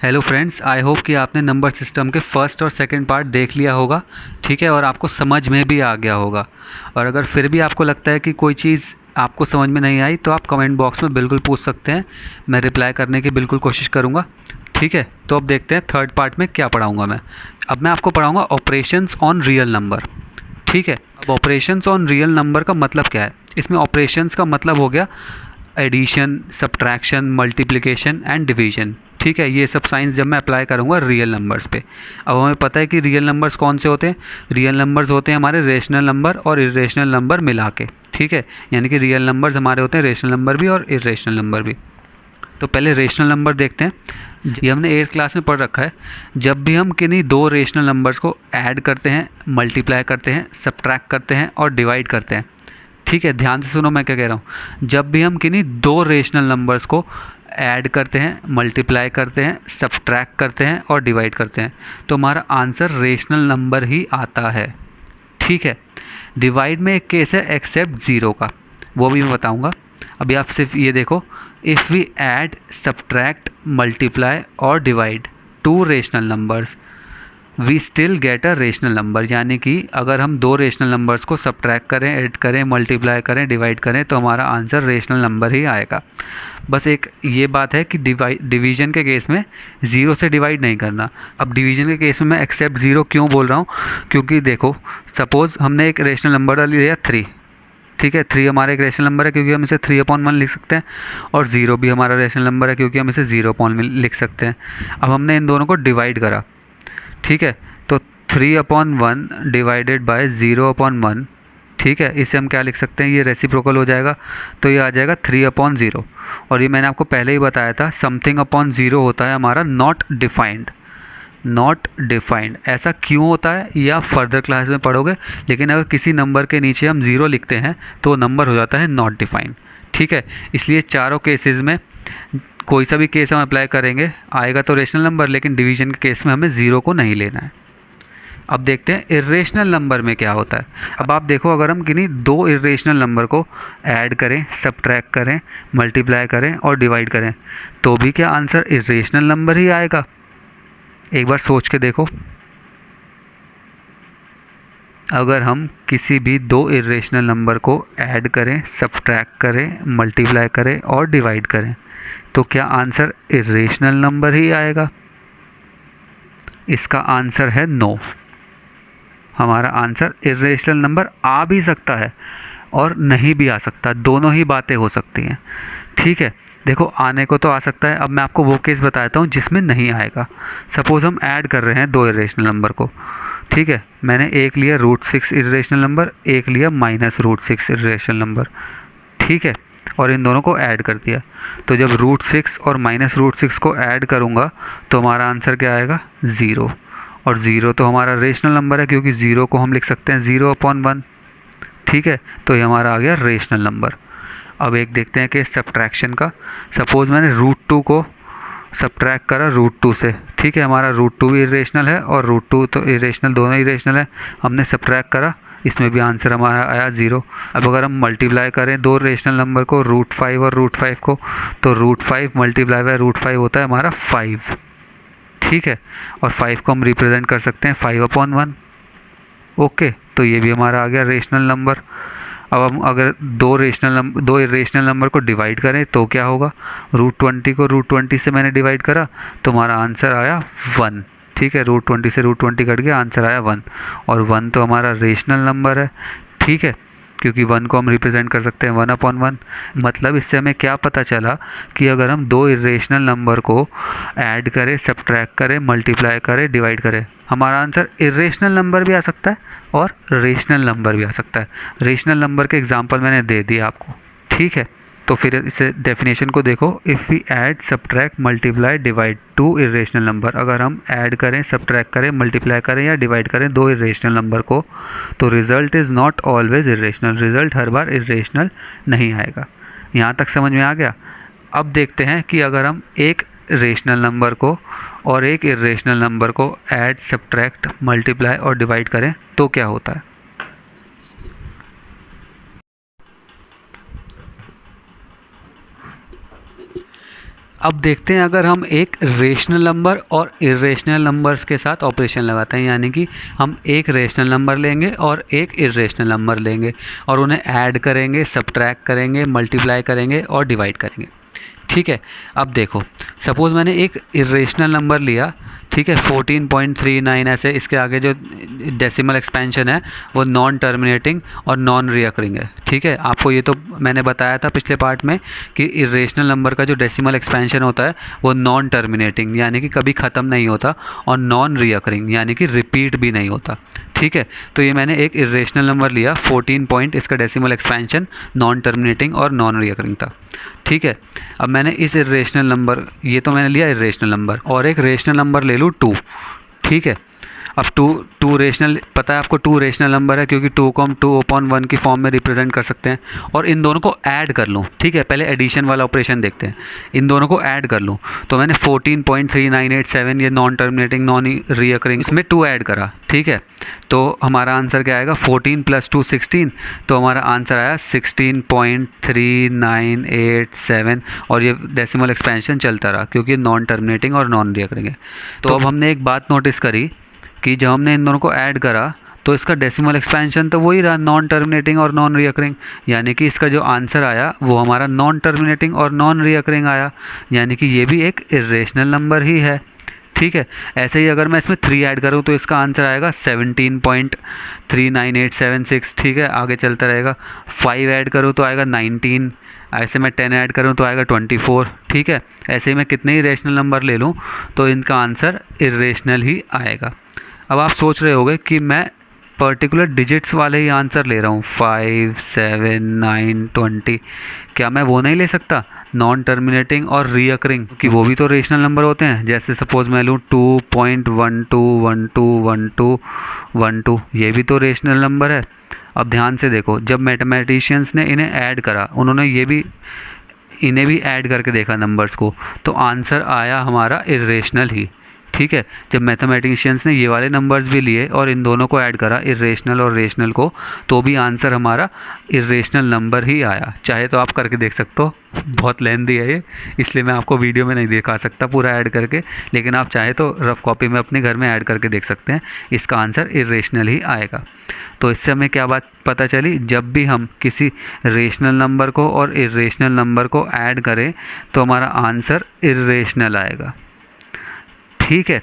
Hello friends, I hope कि आपने number system के फर्स्ट और सेकंड पार्ट देख लिया होगा। ठीक है, और आपको समझ में भी आ गया होगा। और अगर फिर भी आपको लगता है कि कोई चीज़ आपको समझ में नहीं आई तो आप कमेंट बॉक्स में बिल्कुल पूछ सकते हैं। मैं रिप्लाई करने की बिल्कुल कोशिश करूँगा। ठीक है, तो अब देखते हैं थर्ड पार्ट में क्या पढ़ाऊँगा मैं। अब मैं आपको पढ़ाऊँगा ऑपरेशंस ऑन रियल नंबर। ठीक है, अब ऑपरेशंस ऑन रियल नंबर का मतलब क्या है। इसमें ऑपरेशंस का मतलब हो गया addition, subtraction, multiplication and division. ठीक है, ये सब साइंस जब मैं अप्लाई करूँगा रियल नंबर्स पे। अब हमें पता है कि रियल नंबर्स कौन से होते हैं। रियल नंबर्स होते हैं हमारे रेशनल नंबर और इरेशनल नंबर मिला के। ठीक है, यानी कि रियल नंबर्स हमारे होते हैं रेशनल नंबर भी और इरेशनल नंबर भी। तो पहले रेशनल नंबर देखते हैं। ये हमने 8th क्लास में पढ़ रखा है। जब भी हम किन्हीं दो रेशनल नंबर्स को ऐड करते हैं, मल्टीप्लाई करते हैं, सब्ट्रैक्ट करते हैं और डिवाइड करते हैं। ठीक है, ध्यान से सुनो मैं क्या कह रहा हूँ। जब भी हम किन्हीं दो रेशनल नंबर्स को ऐड करते हैं, मल्टीप्लाई करते हैं, सब्ट्रैक्ट करते हैं और डिवाइड करते हैं तो हमारा आंसर रेशनल नंबर ही आता है। ठीक है, डिवाइड में एक केस है एक्सेप्ट ज़ीरो का, वो भी मैं बताऊंगा। अभी आप सिर्फ ये देखो, if we add, subtract, multiply और divide two rational numbers we still get a rational number. यानी कि अगर हम दो रेशनल नंबर्स को सब्ट्रैक्ट करें, ऐड करें, मल्टीप्लाई करें, डिवाइड करें तो हमारा आंसर रेशनल नंबर ही आएगा। बस एक ये बात है कि डिवीजन के केस में ज़ीरो से डिवाइड नहीं करना। अब डिवीजन के केस में मैं एक्सेप्ट ज़ीरो क्यों बोल रहा हूँ, क्योंकि देखो सपोज़ हमने एक रेशनल नंबर लिया 3। ठीक है, 3 हमारा एक रेशनल नंबर है क्योंकि हम इसे 3/1 लिख सकते हैं, और 0 भी हमारा रेशनल नंबर है क्योंकि हम इसे 0 लिख सकते हैं। अब हमने इन दोनों को डिवाइड करा। ठीक है, तो 3/1 डिवाइडेड बाय 0/1। ठीक है, इसे हम क्या लिख सकते हैं, ये रेसिप्रोकल हो जाएगा तो ये आ जाएगा 3/0। और ये मैंने आपको पहले ही बताया था, समथिंग अपॉन ज़ीरो होता है हमारा नॉट डिफाइंड। नॉट डिफाइंड ऐसा क्यों होता है ये आप फर्दर क्लास में पढ़ोगे, लेकिन अगर किसी नंबर के नीचे हम ज़ीरो लिखते हैं तो नंबर हो जाता है नॉट डिफाइंड। ठीक है, इसलिए चारों केसेस में कोई सा भी केस हम अप्लाई करेंगे आएगा तो रेशनल नंबर, लेकिन डिवीजन के केस में हमें ज़ीरो को नहीं लेना है। अब देखते हैं इरेशनल नंबर में क्या होता है। अब आप देखो, अगर हम किन्हीं दो इरेशनल नंबर को ऐड करें, सब्ट्रैक्ट करें, मल्टीप्लाई करें और डिवाइड करें तो भी क्या आंसर इरेशनल नंबर ही आएगा। एक बार सोच के देखो, अगर हम किसी भी दो इरेशनल नंबर को ऐड करें, सब्ट्रैक्ट करें, मल्टीप्लाई करें और डिवाइड करें तो क्या आंसर इरेशनल नंबर ही आएगा। इसका आंसर है नो। हमारा आंसर इरेशनल नंबर आ भी सकता है और नहीं भी आ सकता, दोनों ही बातें हो सकती हैं। ठीक है, देखो आने को तो आ सकता है। अब मैं आपको वो केस बताता हूँ जिसमें नहीं आएगा। सपोज़ हम ऐड कर रहे हैं दो इरेशनल नंबर को। ठीक है, मैंने एक लिया √6 इरेशनल नंबर, एक लिया -√6 इरेशनल नंबर। ठीक है, और इन दोनों को ऐड कर दिया। तो जब √6 और -√6 को ऐड करूँगा तो हमारा आंसर क्या आएगा, 0। और 0 तो हमारा रेशनल नंबर है क्योंकि 0 को हम लिख सकते हैं 0/1। ठीक है, तो ये हमारा आ गया रेशनल नंबर। अब एक देखते हैं कि सब्ट्रैक्शन का। सपोज़ मैंने √2 को सब्ट्रैक्ट करा √2 से। ठीक है, हमारा √2 भी इरेशनल है और √2 तो इरेशनल, दोनों इरेशनल है। हमने सब्ट्रैक्ट करा, इसमें भी आंसर हमारा आया 0। अब अगर हम मल्टीप्लाई करें दो रेशनल नंबर को, √5 और √5 को, तो √5 मल्टीप्लाई बाय √5 होता है हमारा 5। ठीक है, और 5 को हम रिप्रेजेंट कर सकते हैं 5/1। ओके, तो ये भी हमारा आ गया रेशनल नंबर। अब हम अगर दो इरेशनल नंबर को डिवाइड करें तो क्या होगा, √20 को √20 से मैंने डिवाइड करा तो हमारा आंसर आया 1। ठीक है, √20 से √20 कट गया, आंसर आया 1। और 1 तो हमारा रेशनल नंबर है। ठीक है, क्योंकि 1 को हम रिप्रेजेंट कर सकते हैं 1/1। मतलब इससे हमें क्या पता चला कि अगर हम दो इरेशनल नंबर को ऐड करें, सब्ट्रैक्ट करें, मल्टीप्लाई करें, डिवाइड करें, हमारा आंसर इरेशनल नंबर भी आ सकता है और रेशनल नंबर भी आ सकता है। रेशनल नंबर के एग्जांपल मैंने दे दिया आपको। ठीक है, तो फिर इसे डेफिनेशन को देखो, if we add, subtract, multiply, divide two irrational number. अगर हम ऐड करें, सब्ट्रैक्ट करें, मल्टीप्लाई करें या डिवाइड करें दो इरेशनल नंबर को तो result is not always irrational. Result her bar irrational नहीं आएगा। यहाँ तक समझ में आ गया। अब देखते हैं कि अगर हम एक रेशनल नंबर को और एक इरेशनल नंबर को ऐड, सब्ट्रैक्ट, मल्टीप्लाई और डिवाइड करें तो क्या होता है। अब देखते हैं अगर हम एक रेशनल नंबर और इरेशनल नंबर्स के साथ ऑपरेशन लगाते हैं, यानी कि हम एक रेशनल नंबर लेंगे और एक इरेशनल नंबर लेंगे और उन्हें ऐड करेंगे, सब्ट्रैक्ट करेंगे, मल्टीप्लाई करेंगे और डिवाइड करेंगे। ठीक है, अब देखो सपोज़ मैंने एक इरेशनल नंबर लिया, ठीक है, 14.39 ऐसे, इसके आगे जो डेसिमल एक्सपेंशन है वो नॉन टर्मिनेटिंग और नॉन रिकरिंग है। ठीक है, आपको ये तो मैंने बताया था पिछले पार्ट में कि इरेशनल नंबर का जो डेसिमल एक्सपेंशन होता है वो नॉन टर्मिनेटिंग यानी कि कभी ख़त्म नहीं होता और नॉन रिकरिंग यानी कि रिपीट भी नहीं होता। ठीक है, तो ये मैंने एक इरेशनल नंबर लिया 14 पॉइंट, इसका डेसिमल एक्सपेंशन नॉन टर्मिनेटिंग और नॉन रिकरिंग था। ठीक है, अब मैंने इस इरेशनल नंबर, ये तो मैंने लिया इरेशनल नंबर, और एक रेशनल नंबर ले लूँ 2। ठीक है, अब टू रेशनल, पता है आपको 2 रेशनल नंबर है क्योंकि 2 को हम 2/1 की फॉर्म में रिप्रेजेंट कर सकते हैं। और इन दोनों को ऐड कर लूँ, ठीक है, पहले एडिशन वाला ऑपरेशन देखते हैं। इन दोनों को ऐड कर लूँ तो मैंने 14.3987 ये नॉन टर्मिनेटिंग नॉन रिकरिंग, इसमें 2 ऐड करा। ठीक है, तो हमारा आंसर क्या आएगा, 14 + 2 16, तो हमारा आंसर आया 16.3987 और ये डेसिमल एक्सपेंशन चलता रहा क्योंकि नॉन टर्मिनेटिंग और नॉन रिकरिंग है। तो अब हमने एक बात नोटिस करी कि जब हमने इन दोनों को ऐड करा तो इसका डेसिमल एक्सपेंशन तो वही रहा, नॉन टर्मिनेटिंग और नॉन रिकरिंग, यानी कि इसका जो आंसर आया वो हमारा नॉन टर्मिनेटिंग और नॉन रिकरिंग आया, यानी कि ये भी एक इरेशनल नंबर ही है। ठीक है, ऐसे ही अगर मैं इसमें 3 ऐड करूँ तो इसका आंसर आएगा 17.39876। ठीक है, आगे चलता रहेगा। 5 ऐड करूँ तो आएगा 19, ऐसे मैं 10 ऐड करूँ तो आएगा 24। ठीक है, ऐसे ही मैं कितने ही रेशनल नंबर ले लूँ तो इनका आंसर इरेशनल ही आएगा। अब आप सोच रहे होंगे कि मैं पर्टिकुलर डिजिट्स वाले ही आंसर ले रहा हूँ, 5, 7, 9, 20, क्या मैं वो नहीं ले सकता नॉन टर्मिनेटिंग और रिकरिंग, कि वो भी तो रेशनल नंबर होते हैं। जैसे सपोज़ मैं लूँ 2.12121212, ये भी तो रेशनल नंबर है। अब ध्यान से देखो, जब मैथमेटिशियंस ने इन्हें ऐड करा, उन्होंने इन्हें भी ऐड करके देखा नंबर्स को, तो आंसर आया हमारा इरेशनल ही। ठीक है, जब मैथमेटिशियंस ने ये वाले नंबर्स भी लिए और इन दोनों को ऐड करा, इरेशनल और रेशनल को, तो भी आंसर हमारा इरेशनल नंबर ही आया। चाहे तो आप करके देख सकते हो, बहुत लेंथी है ये, इसलिए मैं आपको वीडियो में नहीं दिखा सकता पूरा ऐड करके, लेकिन आप चाहे तो रफ कॉपी में अपने घर में ऐड करके देख सकते हैं, इसका आंसर इरेशनल ही आएगा। तो इससे हमें क्या बात पता चली, जब भी हम किसी रेशनल नंबर को और इरेशनल नंबर को ऐड करें तो हमारा आंसर इरेशनल आएगा। ठीक है,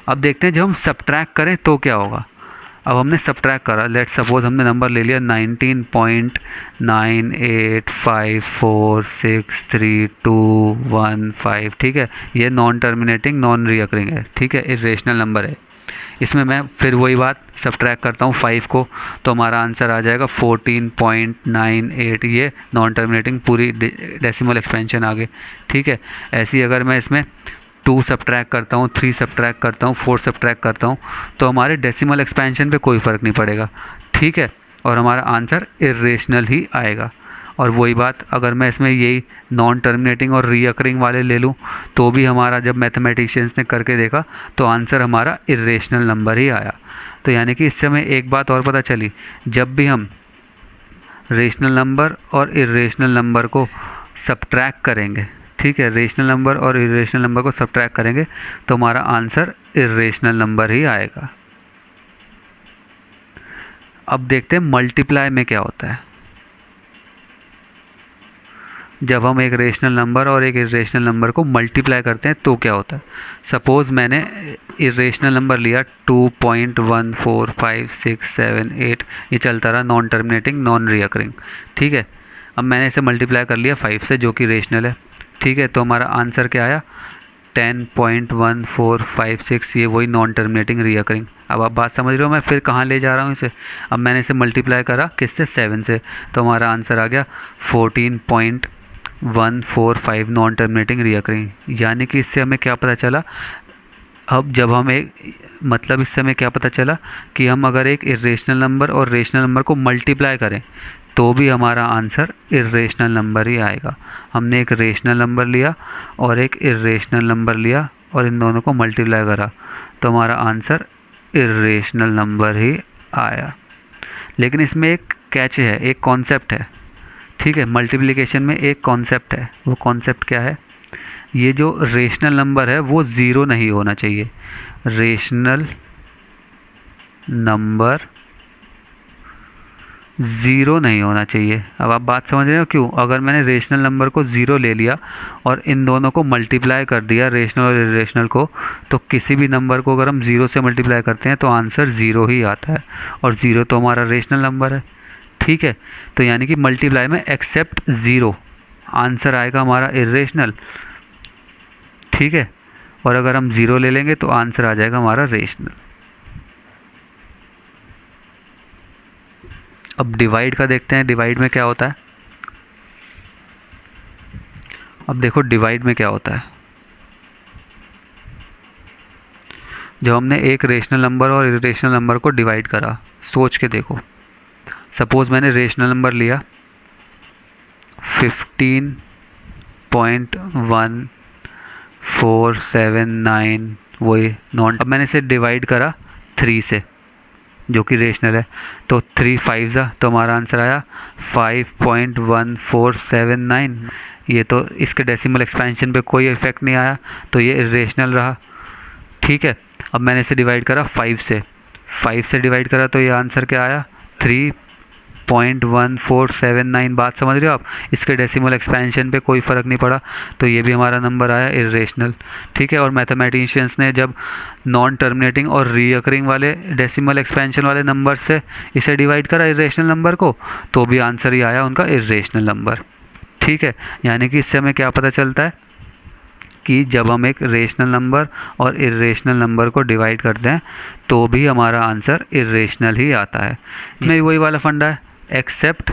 अब देखते हैं जब हम सब्ट्रैक्ट करें तो क्या होगा। अब हमने सब्ट्रैक्ट करा, लेट सपोज हमने नंबर ले लिया 19.9854632115। ठीक है, ये नॉन टर्मिनेटिंग नॉन रिकरिंग है। ठीक है, इरेशनल नंबर है। इसमें मैं फिर वही बात सब्ट्रैक्ट करता हूँ 5 को, तो हमारा आंसर आ जाएगा 14.98, ये नॉन टर्मिनेटिंग पूरी डेसिमल एक्सपेंशन आ गए। ठीक है, ऐसे ही अगर मैं इसमें 2 सब्ट्रैक्ट करता हूँ, 3 सब्ट्रैक्ट करता हूँ, 4 सब्ट्रैक्ट करता हूँ, तो हमारे डेसिमल एक्सपेंशन पे कोई फ़र्क नहीं पड़ेगा। ठीक है, और हमारा आंसर इरेशनल ही आएगा। और वही बात अगर मैं इसमें यही नॉन टर्मिनेटिंग और रिकरिंग वाले ले लूँ तो भी हमारा, जब मैथमेटिशियंस ने करके देखा तो आंसर हमारा इरेशनल नंबर ही आया। तो यानी कि इससे हमें एक बात और पता चली, जब भी हम रेशनल नंबर और इरेशनल नंबर को सब्ट्रैक्ट करेंगे, ठीक है, रेशनल नंबर और इरेशनल नंबर को सब्ट्रैक्ट करेंगे तो हमारा आंसर इरेशनल नंबर ही आएगा। अब देखते हैं मल्टीप्लाई में क्या होता है। जब हम एक रेशनल नंबर और एक इरेशनल नंबर को मल्टीप्लाई करते हैं तो क्या होता है। सपोज़ मैंने इरेशनल नंबर लिया 2.145678, ये चलता रहा, नॉन टर्मिनेटिंग नॉन रिकरिंग। ठीक है, अब मैंने इसे मल्टीप्लाई कर लिया 5 से जो कि रेशनल है। ठीक है, तो हमारा आंसर क्या आया 10.1456, ये वही नॉन टर्मिनेटिंग रिकरिंग। अब आप बात समझ रहे हो मैं फिर कहाँ ले जा रहा हूँ इसे। अब मैंने इसे मल्टीप्लाई करा किससे, 7 से, तो हमारा आंसर आ गया 14.145 नॉन टर्मिनेटिंग रिकरिंग। यानी कि इससे हमें क्या पता चला, अब जब हम इससे हमें क्या पता चला कि हम अगर एक इरेशनल नंबर और रेशनल नंबर को मल्टीप्लाई करें तो भी हमारा आंसर इरेशनल नंबर ही आएगा। हमने एक रेशनल नंबर लिया और एक इरेशनल नंबर लिया और इन दोनों को मल्टीप्लाई करा तो हमारा आंसर इरेशनल नंबर ही आया। लेकिन इसमें एक कैच है, एक कॉन्सेप्ट है। ठीक है, मल्टीप्लिकेशन में एक कॉन्सेप्ट है। वो कॉन्सेप्ट क्या है, ये जो रेशनल नंबर है वो ज़ीरो नहीं होना चाहिए। रेशनल नंबर ज़ीरो नहीं होना चाहिए। अब आप बात समझ रहे हो क्यों? अगर मैंने रेशनल नंबर को ज़ीरो ले लिया और इन दोनों को मल्टीप्लाई कर दिया, रेशनल और इरेशनल को, तो किसी भी नंबर को अगर हम ज़ीरो से मल्टीप्लाई करते हैं तो आंसर ज़ीरो ही आता है, और ज़ीरो तो हमारा रेशनल नंबर है। ठीक है, तो यानी कि मल्टीप्लाई में एक्सेप्ट ज़ीरो आंसर आएगा हमारा इरेशनल। ठीक है, और अगर हम ज़ीरो ले लेंगे तो आंसर आ जाएगा हमारा रेशनल। अब डिवाइड का देखते हैं, डिवाइड में क्या होता है। अब देखो डिवाइड में क्या होता है। जब हमने एक रेशनल नंबर और इरेशनल नंबर को डिवाइड करा, सोच के देखो, सपोज़ मैंने रेशनल नंबर लिया 15.1479, वही नॉन। अब मैंने इसे डिवाइड करा 3 से, जो कि रेशनल है, तो 3 5 जा, तो हमारा आंसर आया 5.1479। ये तो इसके डेसिमल एक्सपेंशन पे कोई इफेक्ट नहीं आया, तो ये इरेशनल रहा। ठीक है, अब मैंने इसे डिवाइड करा 5 से डिवाइड करा, तो ये आंसर क्या आया 3.1479। बात समझ रहे हो आप? इसके डेसिमल एक्सपेंशन पे कोई फ़र्क नहीं पड़ा, तो ये भी हमारा नंबर आया इरेशनल। ठीक है, और मैथमेटिशियंस ने जब नॉन टर्मिनेटिंग और रीअकरिंग वाले डेसिमल एक्सपेंशन वाले नंबर से इसे डिवाइड करा इरेशनल नंबर को, तो भी आंसर ही आया उनका इरेशनल नंबर। ठीक है, यानी कि इससे हमें क्या पता चलता है कि जब हम एक रेशनल नंबर और इरेशनल नंबर को डिवाइड करते हैं तो भी हमारा आंसर इरेशनल ही आता है। इसमें भी वही वाला फंडा है, एक्सेप्ट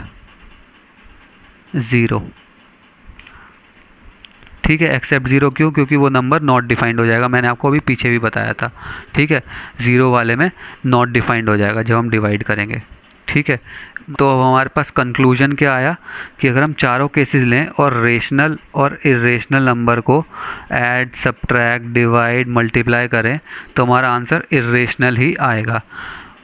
ज़ीरो। ठीक है, एक्सेप्ट ज़ीरो क्यों? क्योंकि वो नंबर नॉट डिफाइंड हो जाएगा, मैंने आपको अभी पीछे भी बताया था। ठीक है, ज़ीरो वाले में नॉट डिफाइंड हो जाएगा जब हम डिवाइड करेंगे। ठीक है, तो अब हमारे पास कंक्लूजन क्या आया कि अगर हम चारों केसेस लें और रेशनल और इरेशनल नंबर को ऐड, सब्ट्रैक्ट, डिवाइड, मल्टीप्लाई करें तो हमारा आंसर इरेशनल ही आएगा।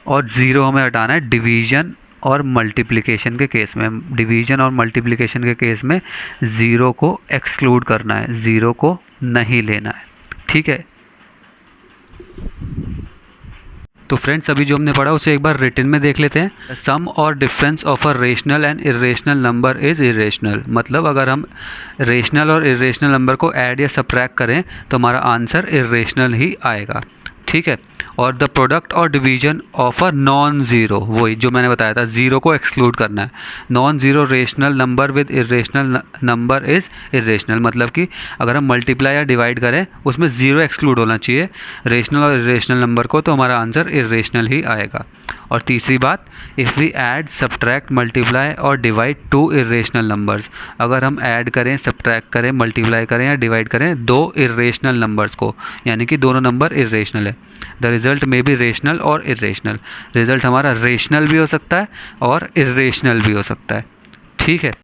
और ज़ीरो हमें हटाना है डिवीज़न और मल्टीप्लिकेशन के केस में। डिवीज़न और मल्टीप्लिकेशन के केस में ज़ीरो को एक्सक्लूड करना है, ज़ीरो को नहीं लेना है। ठीक है, तो फ्रेंड्स अभी जो हमने पढ़ा उसे एक बार रिटन में देख लेते हैं। सम और difference of a rational and irrational number is irrational. मतलब अगर हम रेशनल और इरेशनल नंबर को ऐड या सब्ट्रैक्ट करें तो हमारा आंसर इरेशनल ही आएगा। ठीक है, और द प्रोडक्ट और division of a non zero, वही जो मैंने बताया था, ज़ीरो को एक्सक्लूड करना है। Non zero rational number with irrational number is irrational. मतलब कि अगर हम मल्टीप्लाई या डिवाइड करें उसमें ज़ीरो एक्सक्लूड होना चाहिए रेशनल और इरेशनल नंबर को, तो हमारा आंसर इरेशनल ही आएगा। और तीसरी बात, if we add, subtract, multiply और डिवाइड टू इरेशनल नंबर्स, अगर हम ऐड करें, सब्ट्रैक्ट करें, मल्टीप्लाई करें या डिवाइड करें दो इरेशनल नंबर्स को, यानी कि दोनों नंबर इरेशनल है, द रिज़ल्ट में भी रेशनल और इरेशनल। रिज़ल्ट हमारा रेशनल भी हो सकता है और इरेशनल भी हो सकता है। ठीक है।